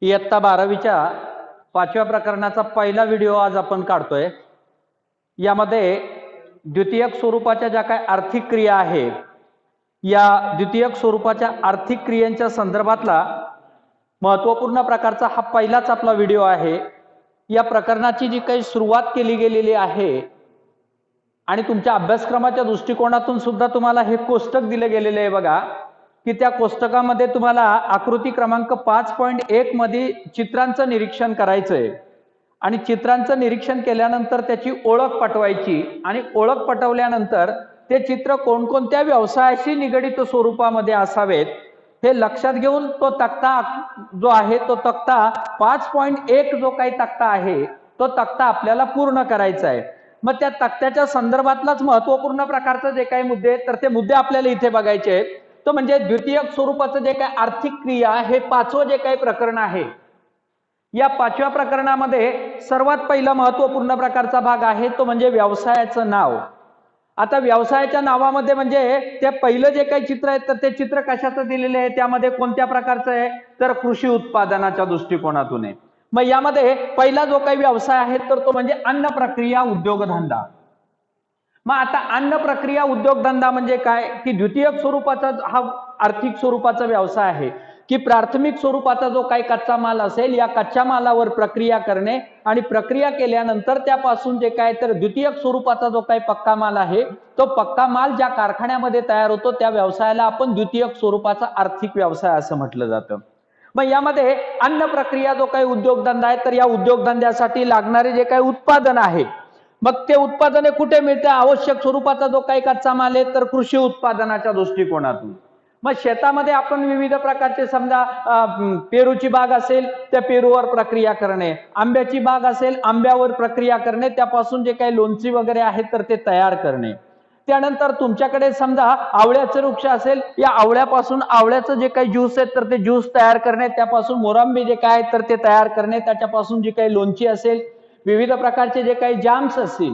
इयत्ता 12वीच्या 5व्या प्रकरणाचा पहिला व्हिडिओ आज आपण काढतोय। यामध्ये द्वितीयक स्वरूपाच्या ज्या काही आर्थिक क्रिया आहे, या द्वितीयक स्वरूपाच्या आर्थिक क्रियांच्या संदर्भातला महत्त्वपूर्ण प्रकारचा हा पहिलाच आपला व्हिडिओ आहे। या प्रकरणाची जी काही सुरुवात केली गेलेली आहे आणि तुमच्या अभ्यासक्रमाच्या दृष्टिकोनातून सुद्धा तुम्हाला हे कोष्टक दिले गेलेले आहे बघा, की त्या कोष्टकामध्ये तुम्हाला आकृती क्रमांक 5.1 मध्ये चित्रांचं निरीक्षण करायचंय आणि चित्रांचं निरीक्षण केल्यानंतर त्याची ओळख पटवायची आणि ओळख पटवल्यानंतर ते चित्र कोणकोणत्या व्यवसायाशी निगडित स्वरूपामध्ये असावेत हे लक्षात घेऊन तो तक्ता जो आहे तो तक्ता 5.1 जो काही तक्ता आहे तो तक्ता आपल्याला पूर्ण करायचा आहे। मग त्या तक्त्याच्या संदर्भातलाच महत्त्वपूर्ण प्रकारचे जे काही मुद्दे तर ते मुद्दे आपल्याला इथे बघायचे आहेत। तो म्हणजे द्वितीयक स्वरूपाचं जे काही आर्थिक क्रिया हे पाचवं जे काही प्रकरण आहे, या 5व्या प्रकरणामध्ये सर्वात पहिला महत्त्वपूर्ण प्रकारचा भाग आहे तो म्हणजे व्यवसायाचं नाव। आता व्यवसायाच्या नावामध्ये म्हणजे ते पहिलं जे काही चित्र आहे तर ते चित्र कशाचं दिलेलं आहे, त्यामध्ये कोणत्या प्रकारचं आहे तर कृषी उत्पादनाच्या दृष्टिकोनातून आहे। मग यामध्ये पहिला जो काही व्यवसाय आहे तर तो म्हणजे अन्न प्रक्रिया उद्योगधंदा। मग आता अन्न प्रक्रिया उद्योगधंदा म्हणजे काय की द्वितीयक स्वरूपाचा हा आर्थिक स्वरूपाचा व्यवसाय आहे की प्राथमिक स्वरूपाचा जो काही कच्चा माल असेल या कच्च्या मालावर प्रक्रिया करणे आणि प्रक्रिया केल्यानंतर त्यापासून जे काय तर द्वितीयक स्वरूपाचा जो काही पक्का माल आहे तो पक्का माल ज्या कारखान्यामध्ये तयार होतो त्या व्यवसायाला आपण द्वितीयक स्वरूपाचा आर्थिक व्यवसाय असं म्हटलं जातं। मग यामध्ये अन्न प्रक्रिया जो काही उद्योगधंदा आहे तर या उद्योगधंद्यासाठी लागणारे जे काही उत्पादन आहे मग ते उत्पादने कुठे मिळते, आवश्यक स्वरूपाचा जो काही कच्चा माल आहे तर कृषी उत्पादनाच्या दृष्टिकोनातून। मग शेतामध्ये आपण विविध प्रकारचे समजा पेरूची बाग असेल त्या पेरूवर प्रक्रिया करणे, आंब्याची बाग असेल आंब्यावर प्रक्रिया करणे, त्यापासून जे काही लोणची वगैरे आहे तर ते तयार करणे। त्यानंतर तुमच्याकडे समजा आवळ्याचं वृक्ष असेल या आवळ्यापासून आवळ्याचं जे काही ज्यूस आहे तर ते ज्यूस तयार करणे, त्यापासून मोरंबी जे काय तर ते तयार करणे, त्याच्यापासून जी काही लोणची असेल विविध प्रकारचे जे काही जाम्स असतील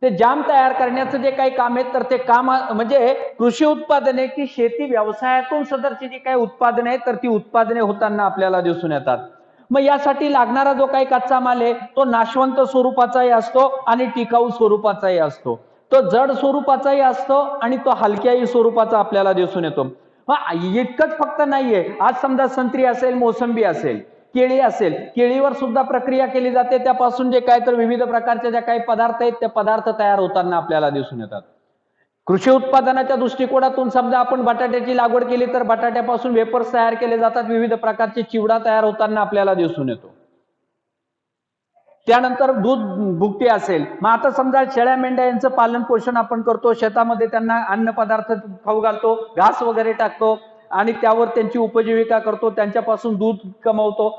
ते जाम तयार करण्याचं जे काही काम आहे तर ते काम म्हणजे कृषी उत्पादने की शेती व्यवसायातून सदरची जी काही उत्पादने आहेत तर ती उत्पादने होताना आपल्याला दिसून येतात। मग यासाठी लागणारा जो काही कच्चा माल आहे तो नाशवंत स्वरूपाचाही असतो आणि टिकाऊ स्वरूपाचाही असतो, तो जड स्वरूपाचाही असतो आणि तो हलक्याही स्वरूपाचा आपल्याला दिसून येतो। मग इतकंच फक्त नाहीये, आज समजा संत्री असेल मोसंबी असेल केळी असेल, केळीवर सुद्धा प्रक्रिया केली जाते, त्यापासून जे काय तर विविध प्रकारचे जे काही पदार्थ आहेत ते पदार्थ तयार होताना आपल्याला दिसून येतात। कृषी उत्पादनाच्या दृष्टिकोनातून समजा आपण बटाट्याची लागवड केली तर बटाट्यापासून वेपर्स तयार केले जातात, विविध प्रकारचे चिवडा तयार होताना आपल्याला दिसून येतो। त्यानंतर दूध भुकटी असेल, मग आता समजा शेळ्या मेंढ्या यांचं पालन पोषण आपण करतो, शेतामध्ये त्यांना अन्न पदार्थ खाऊ घालतो, घास वगैरे टाकतो आणि त्यावर त्यांची उपजीविका करतो, त्यांच्यापासून दूध कमवतो।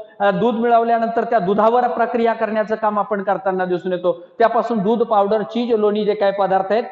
दूध मिळवल्यानंतर त्या दुधावर प्रक्रिया करण्याचं काम आपण करताना दिसून येतो, त्यापासून दूध पावडर चीज लोणी जे काही पदार्थ आहेत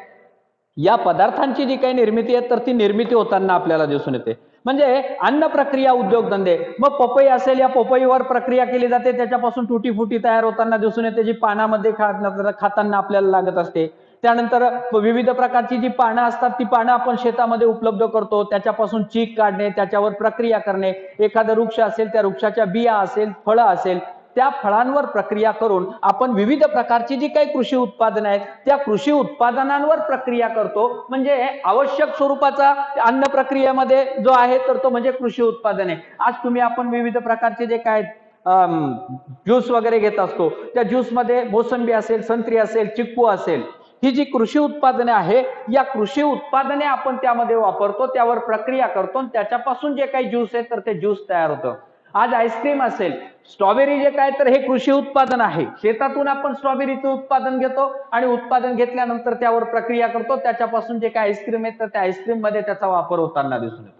या पदार्थांची जी काही निर्मिती आहे तर ती निर्मिती होताना आपल्याला दिसून येते। म्हणजे अन्न प्रक्रिया उद्योगधंदे। मग पपई असेल या पपईवर प्रक्रिया केली जाते, त्याच्यापासून तुटी फुटी तयार होताना दिसून येते जी पानामध्ये खाताना आपल्याला लागत असते। त्यानंतर विविध प्रकारची जी पानं असतात ती पानं आपण शेतामध्ये उपलब्ध करतो, त्याच्यापासून चीक काढणे, त्याच्यावर प्रक्रिया करणे, एखादा वृक्ष असेल त्या वृक्षाच्या बिया असेल फळं असेल त्या फळांवर प्रक्रिया करून आपण विविध प्रकारची जी काही कृषी उत्पादने आहेत त्या कृषी उत्पादनांवर प्रक्रिया करतो। म्हणजे आवश्यक स्वरूपाचा अन्न प्रक्रियेमध्ये जो आहे तर तो म्हणजे कृषी उत्पादने। आज तुम्ही आपण विविध प्रकारचे जे काय ज्यूस वगैरे घेत असतो त्या ज्यूस मध्ये मोसंबी असेल संत्री असेल चिक्कू असेल, ही जी कृषी उत्पादने आहे या कृषी उत्पादने आपण त्यामध्ये वापरतो, त्यावर प्रक्रिया करतो, त्याच्यापासून जे काही ज्यूस आहे तर ते ज्यूस तयार होतं। आज आईस्क्रीम असेल, स्ट्रॉबेरी जे काय तर हे कृषी उत्पादन आहे, शेतातून आपण स्ट्रॉबेरीचं उत्पादन घेतो आणि उत्पादन घेतल्यानंतर त्यावर प्रक्रिया करतो, त्याच्यापासून जे काही आईस्क्रीम आहे तर त्या आईस्क्रीम मध्ये त्याचा वापर होताना दिसून येतो।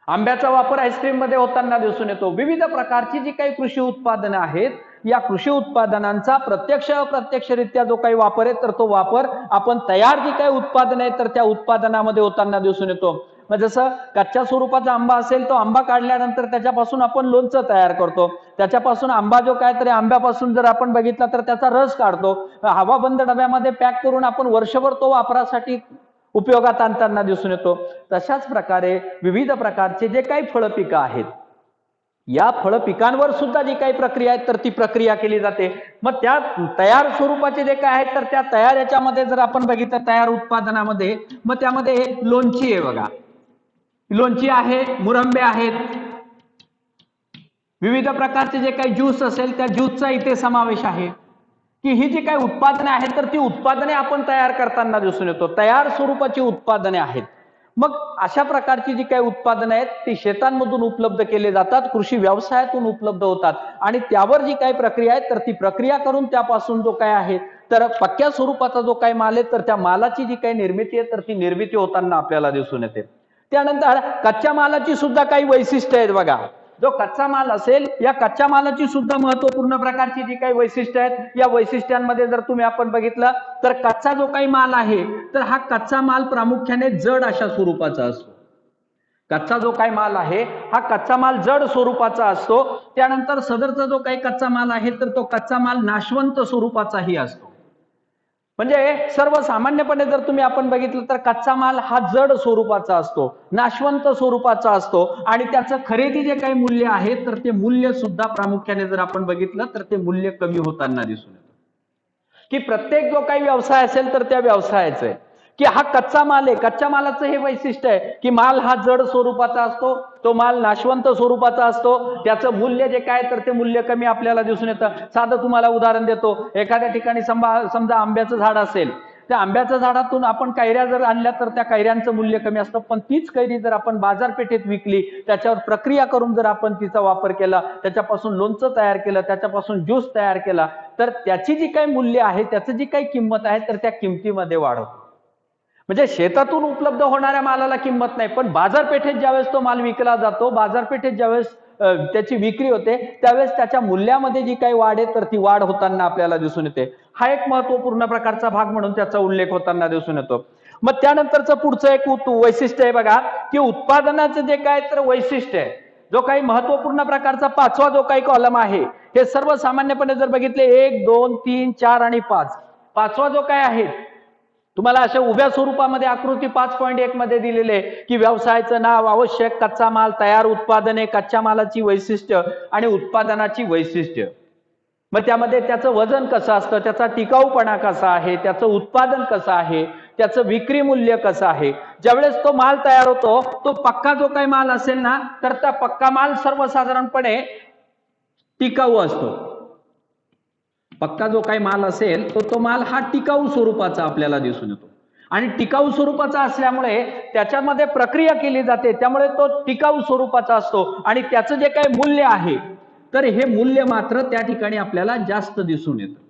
आंब्याचा वापर आईस्क्रीम मध्ये होताना दिसून येतो। विविध प्रकारची जी काही कृषी उत्पादनं आहेत या कृषी उत्पादनांचा प्रत्यक्ष अप्रत्यक्षरित्या जो काही वापर आहे तर तो वापर आपण तयार जी काही उत्पादन आहे तर त्या उत्पादनामध्ये होताना दिसून येतो। मग जसं कच्च्या स्वरूपाचा आंबा असेल तो आंबा काढल्यानंतर त्याच्यापासून आपण लोणचं तयार करतो, त्याच्यापासून आंबा जो काय तरी आंब्यापासून जर आपण बघितला तर त्याचा रस काढतो, हवाबंद डब्यामध्ये पॅक करून आपण वर्षभर तो वापरासाठी उपयोगात आणताना दिसून येतो। तशाच प्रकारे विविध प्रकारचे जे काही फळपिकं आहेत या फळ पिकांवर सुद्धा जी काही प्रक्रिया आहे तर ती प्रक्रिया केली जाते. मग त्या तयार स्वरूपाचे जे काय आहेत तर त्या तयार याच्यामध्ये जर आपण बघितलं तयार उत्पादनामध्ये, मग त्यामध्ये लोणची आहे बघा, लोणची आहे, मुरंबे आहेत, विविध प्रकारचे जे काही ज्यूस असेल त्या ज्यूसचा इथे समावेश आहे. की ही जी काही उत्पादने आहेत तर ती उत्पादने आपण तयार करताना दिसून येतो, तयार स्वरूपाची उत्पादने आहेत. मग अशा प्रकारची जी काही उत्पादने आहेत ती शेतांमधून उपलब्ध केले जातात, कृषी व्यवसायातून उपलब्ध होतात आणि त्यावर जी काही प्रक्रिया आहे तर ती प्रक्रिया करून त्यापासून जो काय आहे तर पक्क्या स्वरूपाचा जो काही माल आहे तर त्या मालाची जी काही निर्मिती आहे तर ती निर्मिती होताना आपल्याला दिसून येते. त्यानंतर कच्च्या मालाची सुद्धा काही वैशिष्ट्य आहेत बघा. जो कच्चा माल असेल या कच्च्या मालाची सुद्धा महत्वपूर्ण प्रकारची जी काही वैशिष्ट्य आहेत या वैशिष्ट्यांमध्ये जर तुम्ही आपण बघितलं तर कच्चा जो काही माल आहे तर हा कच्चा माल प्रामुख्याने जड अशा स्वरूपाचा असतो. कच्चा जो काही माल आहे हा कच्चा माल जड स्वरूपाचा असतो. त्यानंतर सदरचा जो काही कच्चा माल आहे तर तो कच्चा माल नाशवंत स्वरूपाचाही असतो. म्हणजे सर्वसामान्यपणे जर तुम्ही आपण बघितलं तर कच्चा माल हा जड स्वरूपाचा असतो, नाशवंत स्वरूपाचा असतो आणि त्याचं खरेदी जे काही मूल्य आहे तर ते मूल्य सुद्धा प्रामुख्याने जर आपण बघितलं तर ते मूल्य कमी होताना दिसून येतं. की प्रत्येक जो काही व्यवसाय असेल तर त्या व्यवसायाचं आहे की हा कच्चा माल आहे, कच्च्या मालाचं हे वैशिष्ट्य आहे की माल हा जड स्वरूपाचा असतो, तो माल नाशवंत स्वरूपाचा असतो, त्याचं मूल्य जे काय तर ते मूल्य कमी आपल्याला दिसून येतं. साधं तुम्हाला उदाहरण देतो, एखाद्या ठिकाणी समजा आंब्याचं झाड असेल, त्या आंब्याच्या झाडातून आपण कैऱ्या जर आणल्या तर त्या कैऱ्यांचं मूल्य कमी असतं, पण तीच कैरी जर आपण बाजारपेठेत विकली, त्याच्यावर प्रक्रिया करून जर आपण तिचा वापर केला, त्याच्यापासून लोणचं तयार केलं, त्याच्यापासून ज्यूस तयार केला तर त्याची जी काही मूल्य आहे, त्याची जी काही किंमत आहे तर त्या किमतीमध्ये वाढ होते. म्हणजे शेतातून उपलब्ध होणाऱ्या मालाला किंमत नाही, पण बाजारपेठेत ज्यावेळेस तो माल विकला जातो, बाजारपेठेत ज्यावेळेस त्याची विक्री होते त्यावेळेस त्याच्या मूल्यामध्ये जी काही वाढ आहे तर ती वाढ होताना आपल्याला दिसून येते. हा एक महत्वपूर्ण प्रकारचा भाग म्हणून त्याचा उल्लेख होताना दिसून येतो. मग त्यानंतरचं पुढचं एक वैशिष्ट्य आहे बघा की उत्पादनाचं जे काय तर वैशिष्ट्य आहे, जो काही महत्वपूर्ण प्रकारचा पाचवा जो काही कॉलम आहे, हे सर्वसामान्यपणे जर बघितले 1, 2, 3, 4 आणि 5, पाचवा जो काय आहे तुम्हाला अशा उभ्या स्वरूपामध्ये आकृती 5.1 मध्ये दिलेले की व्यवसायाचं नाव, आवश्यक कच्चा माल, तयार उत्पादने, कच्च्या मालाची वैशिष्ट्य आणि उत्पादनाची वैशिष्ट्य. मग त्यामध्ये त्याचं वजन कसं असतं, त्याचा टिकाऊपणा कसा आहे, त्याचं उत्पादन कसं आहे, त्याचं विक्री मूल्य कसं आहे. ज्यावेळेस तो माल तयार होतो तो पक्का जो काही माल असेल ना तर त्या पक्का माल सर्वसाधारणपणे टिकाऊ असतो. पक्का जो काही माल असेल तो माल हा टिकाऊ स्वरूपाचा आपल्याला दिसून येतो आणि टिकाऊ स्वरूपाचा असल्यामुळे त्याच्यामध्ये प्रक्रिया केली जाते, त्यामुळे तो टिकाऊ स्वरूपाचा असतो आणि त्याचं जे काही मूल्य आहे तर हे मूल्य मात्र त्या ठिकाणी आपल्याला जास्त दिसून येतं.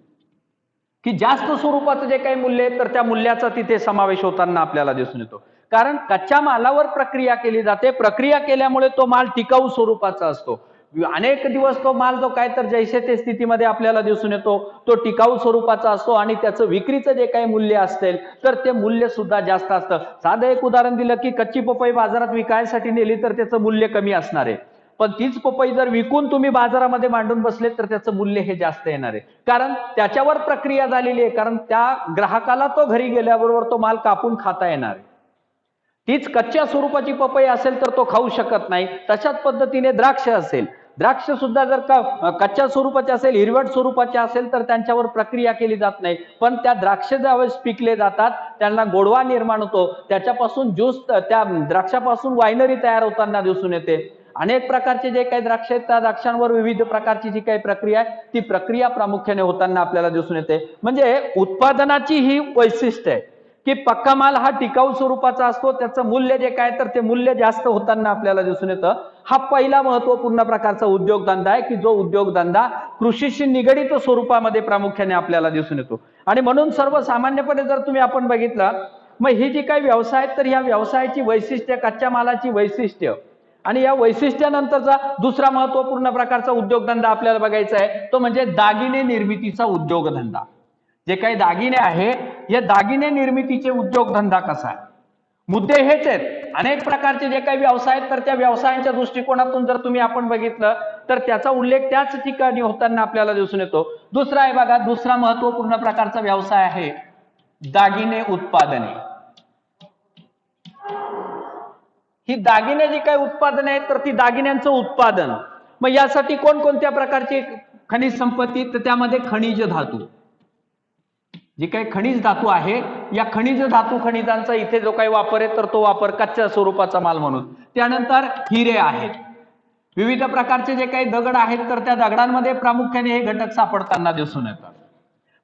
की जास्त स्वरूपाचं जे काही मूल्य आहे तर त्या मूल्याचा तिथे समावेश होताना आपल्याला दिसून येतो. कारण कच्च्या मालावर प्रक्रिया केली जाते, प्रक्रिया केल्यामुळे तो माल टिकाऊ स्वरूपाचा असतो. अनेक दिवस तो माल जो काय तर जैसे ते स्थितीमध्ये आपल्याला दिसून येतो तो टिकाऊ स्वरूपाचा असतो आणि त्याचं विक्रीचं जे काही मूल्य असेल तर ते मूल्य सुद्धा जास्त असतं. साधं एक उदाहरण दिलं की कच्ची पपई बाजारात विकायसाठी नेली तर त्याचं मूल्य कमी असणार आहे, पण तीच पपई जर विकून तुम्ही बाजारामध्ये मांडून बसले तर त्याचं मूल्य हे जास्त येणार आहे, कारण त्याच्यावर प्रक्रिया झालेली आहे, कारण त्या ग्राहकाला तो घरी गेल्याबरोबर तो माल कापून खाता येणार आहे. तीच कच्च्या स्वरूपाची पपई असेल तर तो खाऊ शकत नाही. तशाच पद्धतीने द्राक्ष असेल, द्राक्ष सुद्धा जर का कच्च्या स्वरूपाचे असेल, हिरवट स्वरूपाचे असेल तर त्यांच्यावर प्रक्रिया केली जात नाही, पण त्या द्राक्ष ज्यावेळेस पिकले जातात त्यांना गोडवा निर्माण होतो, त्याच्यापासून ज्यूस, त्या द्राक्षापासून वायनरी तयार होताना दिसून येते. अनेक प्रकारचे जे काही द्राक्ष आहेत त्या द्राक्षांवर विविध प्रकारची जी काही प्रक्रिया आहे ती प्रक्रिया प्रामुख्याने होताना आपल्याला दिसून येते. म्हणजे उत्पादनाची ही वैशिष्ट्य आहे की पक्का माल हा टिकाऊ स्वरूपाचा असतो, त्याचं मूल्य जे काय तर ते मूल्य जास्त होताना आपल्याला दिसून येतं. हा पहिला महत्वपूर्ण प्रकारचा उद्योगधंदा आहे की जो उद्योगधंदा कृषीशी निगडित स्वरूपामध्ये प्रामुख्याने आपल्याला दिसून येतो. आणि म्हणून सर्वसामान्यपणे जर तुम्ही आपण बघितलं मग ही जी काही व्यवसाय आहेत तर या व्यवसायाची वैशिष्ट्य, कच्च्या मालाची वैशिष्ट्य आणि या वैशिष्ट्यानंतरचा दुसरा महत्वपूर्ण प्रकारचा उद्योगधंदा आपल्याला बघायचा आहे तो म्हणजे दागिने निर्मितीचा उद्योगधंदा. जे काही दागिने आहे या दागिने निर्मितीचे उद्योगधंदा कसा आहे, मुद्दे हेच आहेत. अनेक प्रकारचे जे काही व्यवसाय आहेत तर त्या व्यवसायांच्या दृष्टिकोनातून जर तुम्ही आपण बघितलं तर त्याचा उल्लेख त्याच ठिकाणी होताना आपल्याला दिसून येतो. दुसरा आहे बघा, दुसरा महत्वपूर्ण प्रकारचा व्यवसाय आहे दागिने उत्पादने. ही दागिने जी काही उत्पादने आहेत तर ती दागिन्यांचं उत्पादन मग यासाठी कोणकोणत्या प्रकारची खनिज संपत्ती, तर त्यामध्ये खनिज धातू, जे काही खनिज धातू आहे, या खनिज धातू खनिजांचा इथे जो काही वापर आहे तर तो वापर कच्च्या स्वरूपाचा माल म्हणून. त्यानंतर हिरे आहेत, विविध प्रकारचे जे काही दगड आहेत तर त्या दगडांमध्ये प्रामुख्याने हे घटक सापडताना दिसून येतात.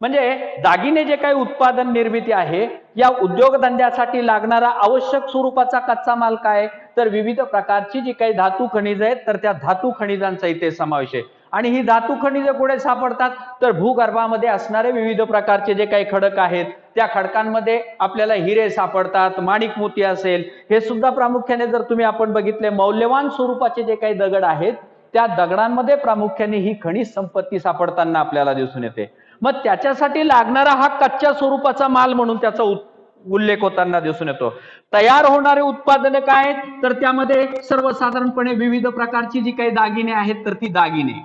म्हणजे दागिने जे काही उत्पादन निर्मिती आहे, या उद्योगधंद्यासाठी लागणारा आवश्यक स्वरूपाचा कच्चा माल काय, तर विविध प्रकारची जी काही धातू खनिज आहेत तर त्या धातू खनिजांचा इथे समावेश आहे. आणि ही धातू खनिजे कुठे सापडतात, तर भूगर्भामध्ये असणारे विविध प्रकारचे जे काही खडक आहेत त्या खडकांमध्ये आपल्याला हिरे सापडतात, माणिक मोती असेल, हे सुद्धा प्रामुख्याने जर तुम्ही आपण बघितले मौल्यवान स्वरूपाचे जे काही दगड आहेत त्या दगडांमध्ये प्रामुख्याने ही खनिज संपत्ती सापडताना आपल्याला दिसून येते. मग त्याच्यासाठी लागणारा हा कच्च्या स्वरूपाचा माल म्हणून त्याचा उल्लेख होताना दिसून येतो. तयार होणारे उत्पादने काय, तर त्यामध्ये सर्वसाधारणपणे विविध प्रकारची जी काही दागिने आहेत तर ती दागिने,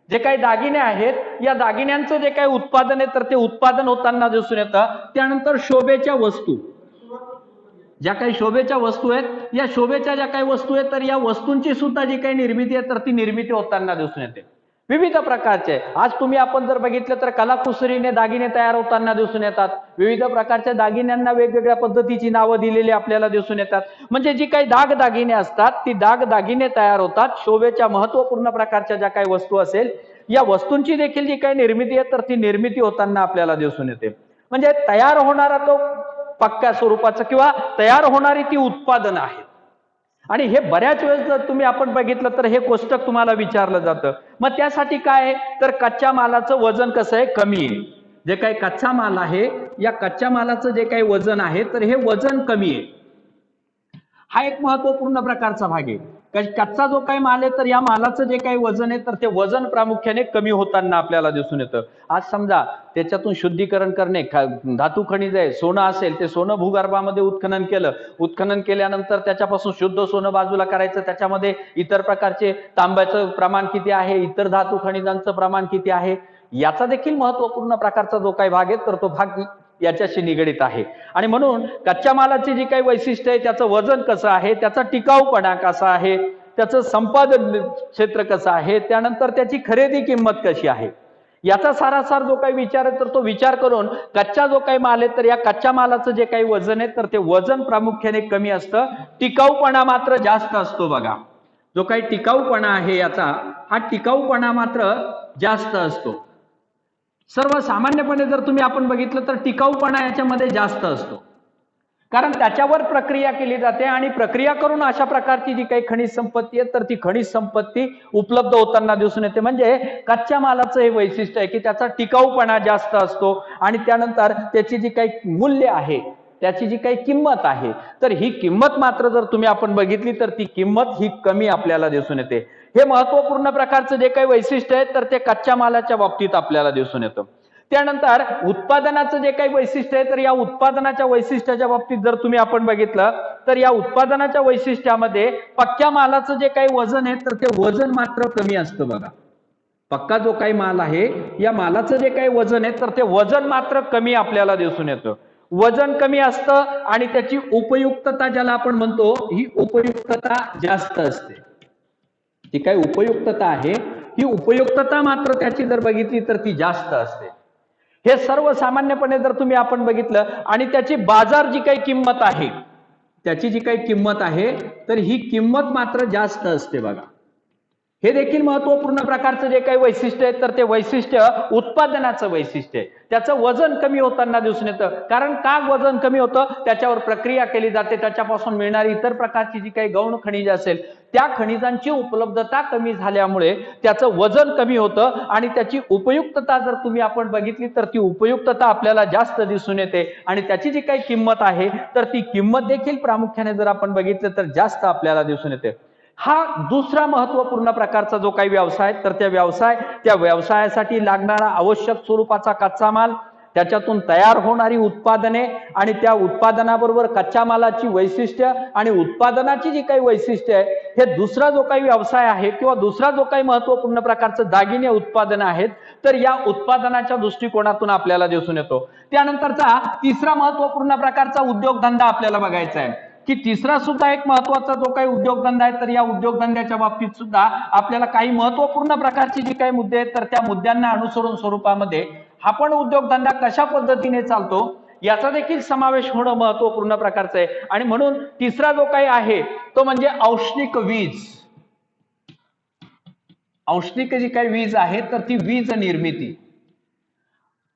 जे काही दागिने आहेत या दागिन्यांचं जे काही उत्पादन आहे तर ते उत्पादन होताना दिसून येतं. त्यानंतर शोभेच्या वस्तू, ज्या काही शोभेच्या वस्तू आहेत, या शोभेच्या ज्या काही वस्तू आहेत तर या वस्तूंची सुद्धा जी काही निर्मिती आहे तर ती निर्मिती होताना दिसून येते. विविध प्रकारचे आज तुम्ही आपण जर बघितलं तर कलाकुसरीने दागिने तयार होताना दिसून येतात. विविध प्रकारच्या दागिन्यांना वेगवेगळ्या पद्धतीची नावं दिलेली आपल्याला दिसून येतात. म्हणजे जी काही दागिने असतात ती दागिने तयार होतात. शोभेच्या महत्वपूर्ण प्रकारच्या ज्या काही वस्तू असेल या वस्तूंची देखील जी काही निर्मिती आहे तर ती निर्मिती होताना आपल्याला दिसून येते. म्हणजे तयार होणारा तो पक्क्या स्वरूपाचं किंवा तयार होणारी ती उत्पादन आहेत. आणि हे बऱ्याच वेळेस जर तुम्ही आपण बघितलं तर हे कोष्टक तुम्हाला विचारलं जातं. मग त्यासाठी काय आहे, तर कच्च्या मालाचं वजन कसं आहे, कमी आहे. जे काही कच्चा माल आहे या कच्च्या मालाचं जे काही वजन आहे तर हे वजन कमी आहे. हा एक महत्वपूर्ण प्रकारचा भाग आहे. कच्चा जो काही माल आहे तर या मालाचं जे काही वजन आहे तर ते वजन प्रामुख्याने कमी होताना आपल्याला दिसून येतं. आज समजा त्याच्यातून शुद्धीकरण करणे, धातू खनिज आहे, सोनं असेल, ते सोनं भूगर्भामध्ये उत्खनन केलं, उत्खनन केल्यानंतर त्याच्यापासून शुद्ध सोनं बाजूला करायचं, त्याच्यामध्ये इतर प्रकारचे तांब्याचं प्रमाण किती आहे, इतर धातू खनिजांचं प्रमाण किती आहे, याचा देखील महत्वपूर्ण प्रकारचा जो काही भाग आहे तर तो भाग याच्याशी निगडित आहे. आणि म्हणून कच्च्या मालाची जी काही वैशिष्ट्य आहे, त्याचं वजन कसं आहे, त्याचा टिकाऊपणा कसा आहे, त्याचं संपादन क्षेत्र कसं आहे, त्यानंतर त्याची खरेदी किंमत कशी आहे, याचा सारासार जो काही विचार आहे तर तो विचार करून कच्चा जो काही माल आहे तर या कच्च्या मालाचं जे काही वजन आहे तर ते वजन प्रामुख्याने कमी असतं, टिकाऊपणा मात्र जास्त असतो. बघा, जो काही टिकाऊपणा आहे याचा, हा टिकाऊपणा मात्र जास्त असतो. सर्वसामान्यपणे जर तुम्ही आपण बघितलं तर टिकाऊपणा याच्यामध्ये जास्त असतो, कारण त्याच्यावर प्रक्रिया केली जाते आणि प्रक्रिया करून अशा प्रकारची जी काही खनिज संपत्ती आहे तर ती खनिज संपत्ती उपलब्ध होताना दिसून येते. म्हणजे कच्च्या मालाचं हे वैशिष्ट्य आहे की त्याचा टिकाऊपणा जास्त असतो आणि त्यानंतर त्याची जी काही मूल्य आहे, त्याची जी काही किंमत आहे तर ही किंमत मात्र जर तुम्ही आपण बघितली तर ती किंमत ही कमी आपल्याला दिसून येते. हे महत्वपूर्ण प्रकारचं जे काही वैशिष्ट्य आहे तर ते कच्च्या मालाच्या बाबतीत आपल्याला दिसून येतं. त्यानंतर उत्पादनाचं जे काही वैशिष्ट्य आहे तर या उत्पादनाच्या वैशिष्ट्याच्या बाबतीत जर तुम्ही आपण बघितलं तर या उत्पादनाच्या वैशिष्ट्यामध्ये पक्क्या मालाचं जे काही वजन आहे तर ते वजन मात्र कमी असतं. बघा, पक्का जो काही माल आहे या मालाचं जे काही वजन आहे तर ते वजन मात्र कमी आपल्याला दिसून येतं. वजन कमी असतं आणि त्याची उपयुक्तता ज्याला आपण म्हणतो ही उपयुक्तता जास्त असते. जी काही उपयुक्तता आहे ही उपयुक्तता मात्र त्याची जर बघितली तर ती जास्त असते. हे सर्वसामान्यपणे जर तुम्ही आपण बघितलं आणि त्याची बाजार जी काही किंमत आहे, त्याची जी काही किंमत आहे तर ही किंमत मात्र जास्त असते. बघा, हे देखील महत्वपूर्ण प्रकारचं जे काही वैशिष्ट्य आहे तर ते वैशिष्ट्य उत्पादनाचं वैशिष्ट्य आहे. त्याचं वजन कमी होताना दिसून येतं. कारण का वजन कमी होतं, त्याच्यावर प्रक्रिया केली जाते, त्याच्यापासून मिळणारी इतर प्रकारची जी काही गौण खनिज असेल त्या खनिजांची उपलब्धता कमी झाल्यामुळे त्याचं वजन कमी होतं आणि त्याची उपयुक्तता जर तुम्ही आपण बघितली तर ती उपयुक्तता आपल्याला जास्त दिसून येते आणि त्याची जी काही किंमत आहे तर ती किंमत देखील प्रामुख्याने जर आपण बघितलं तर जास्त आपल्याला दिसून येते. हा दुसरा महत्वपूर्ण प्रकारचा जो काही व्यवसाय तर त्या व्यवसायासाठी लागणारा आवश्यक स्वरूपाचा कच्चा माल, त्याच्यातून तयार होणारी उत्पादने आणि त्या उत्पादनाबरोबर कच्च्या मालाची वैशिष्ट्य आणि उत्पादनाची जी काही वैशिष्ट्य आहे, हे दुसरा जो काही व्यवसाय आहे किंवा दुसरा जो काही महत्वपूर्ण प्रकारचं दागिने उत्पादन आहेत तर या उत्पादनाच्या दृष्टिकोनातून आपल्याला दिसून येतो. त्यानंतरचा तिसरा महत्वपूर्ण प्रकारचा उद्योगधंदा आपल्याला बघायचा आहे. की तिसरा सुद्धा एक महत्वाचा जो काही उद्योगधंदा आहे, तर या उद्योगधंद्याच्या बाबतीत सुद्धा आपल्याला काही महत्वपूर्ण प्रकारचे जे काही मुद्दे आहेत तर त्या मुद्द्यांना अनुसरून स्वरूपामध्ये हा पण उद्योगधंदा कशा पद्धतीने चालतो याचा देखील समावेश होणं महत्वपूर्ण प्रकारचं आहे. आणि म्हणून तिसरा जो काही आहे तो म्हणजे औष्णिक वीज. औष्णिक जी काही वीज आहे तर ती वीज निर्मिती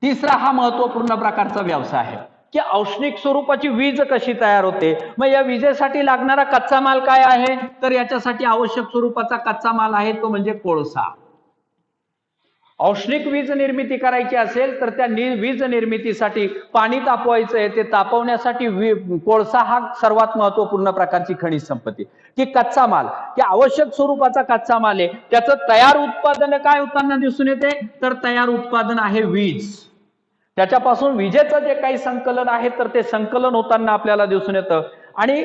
तिसरा हा महत्वपूर्ण प्रकारचा व्यवसाय आहे की औष्णिक स्वरूपाची वीज कशी तयार होते. मग या विजेसाठी लागणारा कच्चा माल काय आहे, तर याच्यासाठी आवश्यक स्वरूपाचा कच्चा माल आहे तो म्हणजे कोळसा. औष्णिक वीज निर्मिती करायची असेल तर त्या वीज निर्मितीसाठी पाणी तापवायचं आहे, ते तापवण्यासाठी कोळसा हा सर्वात महत्वपूर्ण प्रकारची खनिज संपत्ती की कच्चा माल की आवश्यक स्वरूपाचा कच्चा माल आहे. त्याचं तयार उत्पादन काय होताना दिसून येते, तर तयार उत्पादन आहे वीज. त्याच्यापासून विजेचं जे काही संकलन आहे तर ते संकलन होताना आपल्याला दिसून येतं. आणि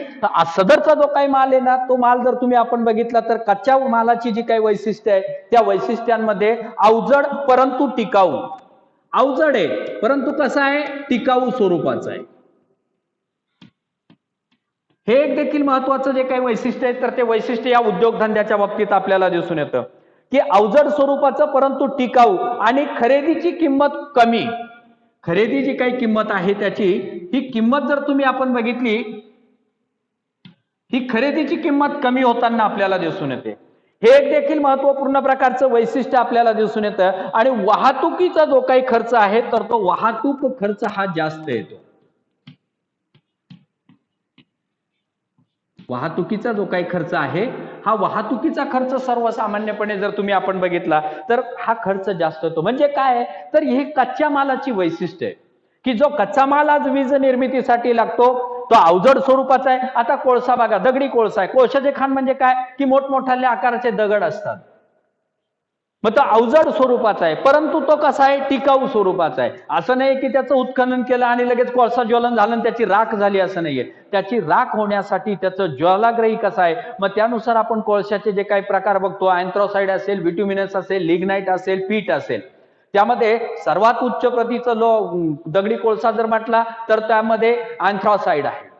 सदरचा जो काही माल आहे ना तो माल जर तुम्ही आपण बघितला तर कच्च्या मालाची जी काही वैशिष्ट्य आहे त्या वैशिष्ट्यांमध्ये अवजड परंतु टिकाऊ. अवजड आहे परंतु कसं आहे, टिकाऊ स्वरूपाचं आहे. हे एक देखील महत्वाचं जे काही वैशिष्ट्य आहे तर ते वैशिष्ट्य या उद्योगधंद्याच्या बाबतीत आपल्याला दिसून येतं की अवजड स्वरूपाचं परंतु टिकाऊ आणि खरेदीची किंमत कमी. खरेदी जी काही किंमत आहे त्याची ही किंमत जर तुम्ही आपण बघितली ही खरेदीची किंमत कमी होताना आपल्याला दिसून येते. हे एक देखील महत्वपूर्ण प्रकारचं वैशिष्ट्य आपल्याला दिसून येतं. आणि वाहतुकीचा जो काही खर्च आहे तर तो वाहतूक खर्च हा जास्त येतो. वाहतुकीचा जो काही खर्च आहे हा वाहतुकीचा खर्च सर्वसामान्यपणे जर तुम्ही आपण बघितला तर हा खर्च जास्त होतो. म्हणजे काय, तर ही कच्च्या मालाची वैशिष्ट्य आहे की जो कच्चा माल आज वीज निर्मितीसाठी लागतो तो अवजड स्वरूपाचा आहे. आता कोळसा बघा, दगडी कोळसा आहे. कोळशाचे खाण म्हणजे काय की मोठमोठ्या आकाराचे दगड असतात. मग तो अवजड स्वरूपाचा आहे परंतु तो कसा आहे, टिकाऊ स्वरूपाचा आहे. असं नाही की त्याचं उत्खनन केलं आणि लगेच कोळसा ज्वलन झालं आणि त्याची राख झाली, असं नाहीये. त्याची राख होण्यासाठी त्याचं ज्वालाग्रही कसं आहे, मग त्यानुसार आपण कोळशाचे जे काही प्रकार बघतो, अँथ्रासाइड असेल, बिट्युमिनस असेल, लिग्नाइट असेल, पीट असेल, त्यामध्ये सर्वात उच्च प्रतीचं दगडी कोळसा जर म्हटला तर त्यामध्ये अँथ्रासाइड आहे.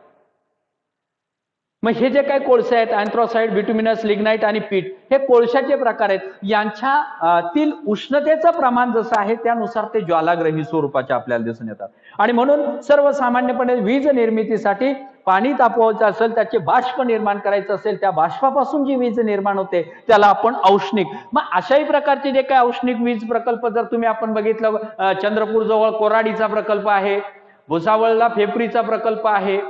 मग हे जे काही कोळसे आहेत अँथ्रासाइड, बिट्युमिनस, लिग्नाइट आणि पीट हे कोळशाचे प्रकार आहेत. यांच्यातील उष्णतेचं प्रमाण जसं आहे त्यानुसार ते ज्वालाग्रही स्वरूपाचे आपल्याला दिसून येतात. आणि म्हणून सर्वसामान्यपणे वीज निर्मितीसाठी पाणी तापवायचं असेल, त्याचे बाष्प निर्माण करायचं असेल, त्या बाष्पापासून जी वीज निर्माण होते त्याला आपण औष्णिक. मग अशाही प्रकारचे जे काही औष्णिक वीज प्रकल्प जर तुम्ही आपण बघितलं, चंद्रपूर जवळ कोराडीचा प्रकल्प आहे, भुसावळला फेफरीचा प्रकल्प आहे,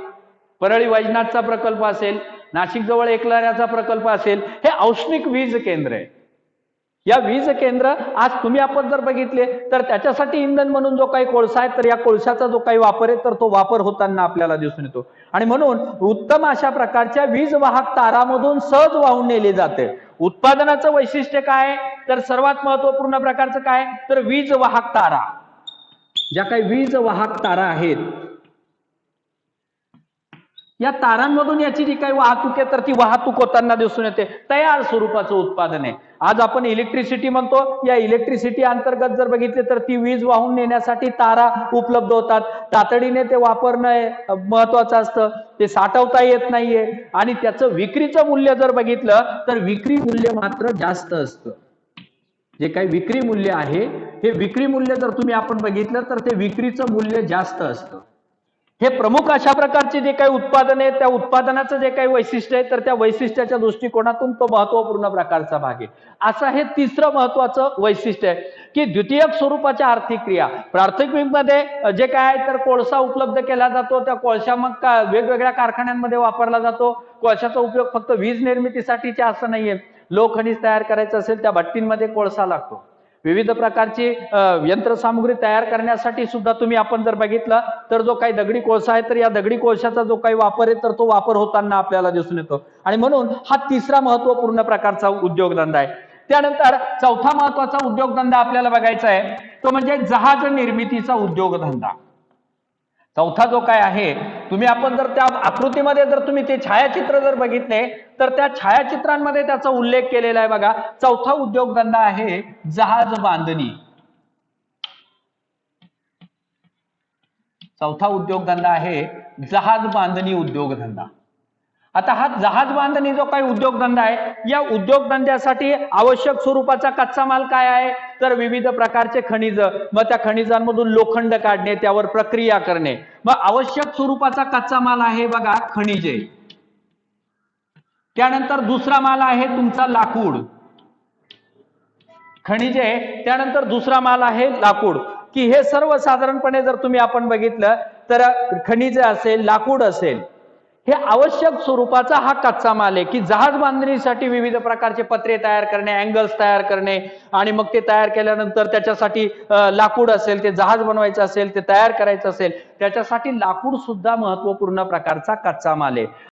परळी वैजनाथचा प्रकल्प असेल, नाशिक जवळ एकलाऱ्याचा प्रकल्प असेल, हे औष्णिक वीज केंद्र आहे. या वीज केंद्र आज तुम्ही आपण जर बघितले तर त्याच्यासाठी इंधन म्हणून जो काही कोळसा आहे तर या कोळशाचा जो काही वापर आहे तर तो वापर होताना आपल्याला दिसून येतो. आणि म्हणून उत्तम अशा प्रकारच्या वीज वाहक तारामधून सहज वाहून नेले जाते. उत्पादनाचं वैशिष्ट्य काय, तर सर्वात महत्वपूर्ण प्रकारचं काय, तर वीज वाहक तारा. ज्या काही वीज वाहक तारा आहेत या तारांमधून याची जी काही वाहतूक आहे तर ती वाहतूक होताना दिसून येते. तयार स्वरूपाचं उत्पादन आहे. आज आपण इलेक्ट्रिसिटी म्हणतो, या इलेक्ट्रिसिटी अंतर्गत जर बघितले तर ती वीज वाहून नेण्यासाठी तारा उपलब्ध होतात. तातडीने ते वापरणं महत्वाचं असतं, ते साठवता येत नाहीये. आणि त्याचं विक्रीचं मूल्य जर बघितलं तर विक्री मूल्य मात्र जास्त असतं. जे काही विक्री मूल्य आहे हे विक्री मूल्य जर तुम्ही आपण बघितलं तर ते विक्रीचं मूल्य जास्त असतं. हे प्रमुख अशा प्रकारचे जे काही उत्पादन आहे त्या उत्पादनाचं जे काही वैशिष्ट्य आहे तर त्या वैशिष्ट्याच्या दृष्टिकोनातून तो महत्वपूर्ण प्रकारचा भाग आहे. असं हे तिसरं महत्वाचं वैशिष्ट्य आहे की द्वितीयक स्वरूपाच्या आर्थिक क्रिया. प्राथमिकमध्ये जे काय आहे तर कोळसा उपलब्ध केला जातो, त्या कोळसा मग वेगवेगळ्या कारखान्यांमध्ये वापरला जातो. कोळशाचा उपयोग फक्त वीज निर्मितीसाठीचे असं नाहीये, लोहखनिज तयार करायचं असेल त्या भट्टींमध्ये कोळसा लागतो. विविध प्रकारची यंत्रसामुग्री तयार करण्यासाठी सुद्धा तुम्ही आपण जर बघितलं तर जो काही दगडी कोळसा आहे तर या दगडी कोळशाचा जो काही वापर आहे तर तो वापर होताना आपल्याला दिसून येतो. आणि म्हणून हा तिसरा महत्वपूर्ण प्रकारचा उद्योगधंदा आहे. त्यानंतर चौथा महत्वाचा उद्योगधंदा आपल्याला बघायचा आहे तो म्हणजे जहाज निर्मितीचा उद्योगधंदा. चौथा जो काय आहे, तुम्ही आपण जर त्या आकृतीमध्ये जर तुम्ही ते छायाचित्र जर बघितले तर त्या छायाचित्रांमध्ये त्याचा उल्लेख केलेला आहे बघा. चौथा उद्योगधंदा आहे जहाज बांधणी. चौथा उद्योगधंदा आहे जहाज बांधणी उद्योगधंदा. आता हा जहाज बांधणी जो काही उद्योगधंदा आहे, या उद्योगधंद्यासाठी आवश्यक स्वरूपाचा कच्चा माल काय आहे, तर विविध प्रकारचे खनिज, मग त्या खनिजांमधून लोखंड काढणे, त्यावर प्रक्रिया करणे. मग आवश्यक स्वरूपाचा कच्चा माल आहे बघा खनिजे. त्यानंतर दुसरा माल आहे तुमचा लाकूड. खनिजे, त्यानंतर दुसरा माल आहे लाकूड. की हे सर्वसाधारणपणे जर तुम्ही आपण बघितलं तर खनिजे असेल, लाकूड असेल, हे आवश्यक स्वरूपाचा हा कच्चा माल आहे की जहाज बांधणीसाठी विविध प्रकारचे पत्रे तयार करणे, अँगल्स तयार करणे, आणि मग ते तयार केल्यानंतर त्याच्यासाठी लाकूड असेल, ते जहाज बनवायचं असेल, ते तयार करायचं असेल, त्याच्यासाठी लाकूड सुद्धा महत्वपूर्ण प्रकारचा कच्चा माल आहे.